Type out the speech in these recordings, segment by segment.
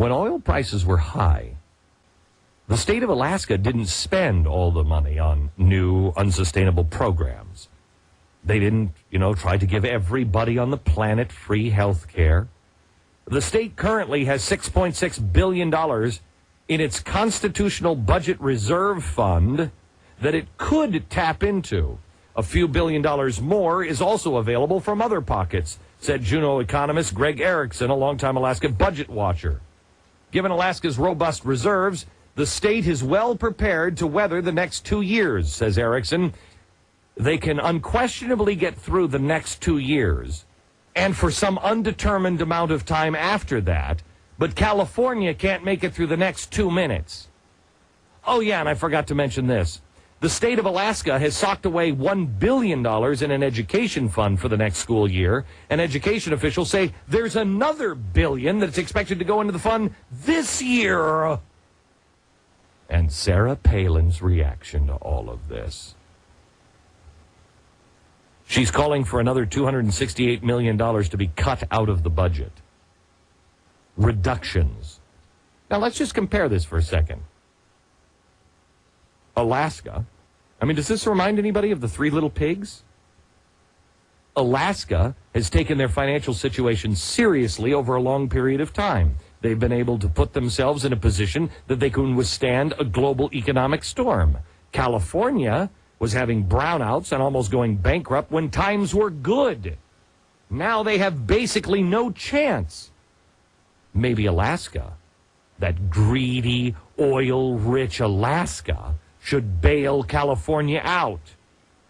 When oil prices were high, the state of Alaska didn't spend all the money on new, unsustainable programs. They didn't, try to give everybody on the planet free health care. The state currently has $6.6 billion in its constitutional budget reserve fund that it could tap into. A few $1 billion more is also available from other pockets, said Juneau economist Greg Erickson, a longtime Alaska budget watcher. Given Alaska's robust reserves, the state is well prepared to weather the next 2 years, says Erickson. They can unquestionably get through the next 2 years, and for some undetermined amount of time after that, but California can't make it through the next 2 minutes. Oh, yeah, and I forgot to mention this. The state of Alaska has socked away $1 billion in an education fund for the next school year, and education officials say there's another $1 billion that's expected to go into the fund this year. And Sarah Palin's reaction to all of this. She's calling for another $268 million to be cut out of the budget. Reductions. Now, let's just compare this for a second. Alaska. Does this remind anybody of the Three Little Pigs? Alaska has taken their financial situation seriously over a long period of time. They've been able to put themselves in a position that they can withstand a global economic storm. California was having brownouts and almost going bankrupt when times were good. Now they have basically no chance. Maybe Alaska, that greedy, oil-rich Alaska, should bail California out.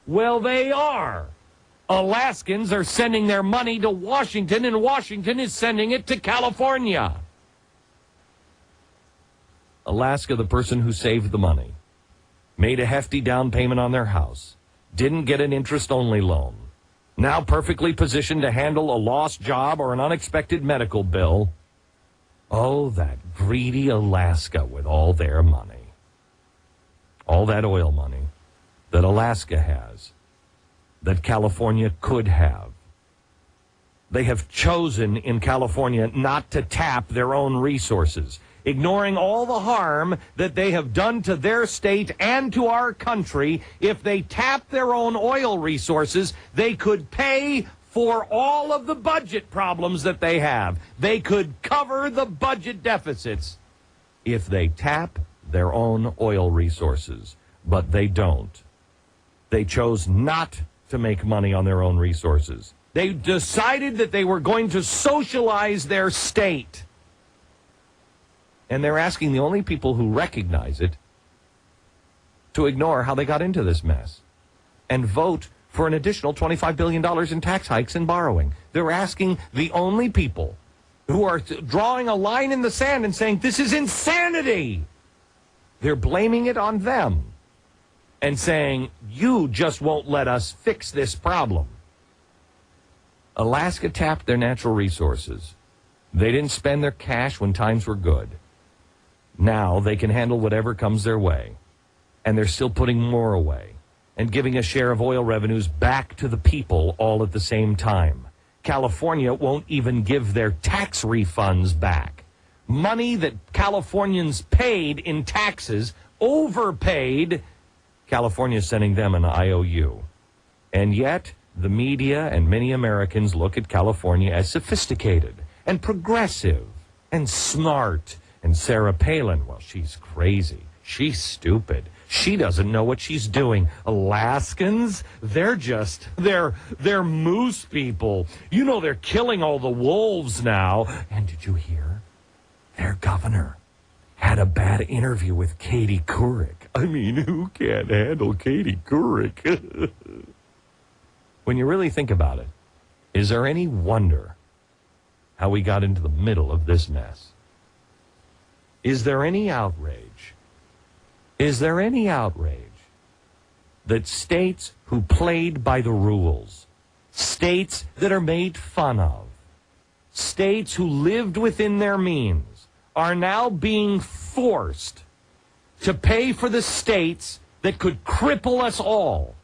Well, they are. Alaskans are sending their money to Washington, and Washington is sending it to California. Alaska, the person who saved the money, made a hefty down payment on their house, didn't get an interest-only loan, now perfectly positioned to handle a lost job or an unexpected medical bill. Oh, that greedy Alaska with all their money. All that oil money that Alaska has, that California could have. They have chosen in California not to tap their own resources, ignoring all the harm that they have done to their state and to our country. If they tap their own oil resources, they could pay for all of the budget problems that they have. They could cover the budget deficits if they tap their own oil resources. But they don't. They chose not to make money on their own resources. They decided that they were going to socialize their state. And they're asking the only people who recognize it to ignore how they got into this mess and vote for an additional $25 billion in tax hikes and borrowing. They're asking the only people who are drawing a line in the sand and saying, this is insanity. They're blaming it on them and saying, you just won't let us fix this problem. Alaska tapped their natural resources. They didn't spend their cash when times were good. Now they can handle whatever comes their way. And they're still putting more away and giving a share of oil revenues back to the people all at the same time. California won't even give their tax refunds back. Money that Californians paid in taxes, overpaid, California is sending them an IOU. And yet, the media and many Americans look at California as sophisticated and progressive and smart. And Sarah Palin, well, she's crazy. She's stupid. She doesn't know what she's doing. Alaskans, they're moose people. They're killing all the wolves now. And did you hear? Their governor had a bad interview with Katie Couric. Who can't handle Katie Couric? When you really think about it, is there any wonder how we got into the middle of this mess? Is there any outrage? Is there any outrage that states who played by the rules, states that are made fun of, states who lived within their means, are now being forced to pay for the states that could cripple us all?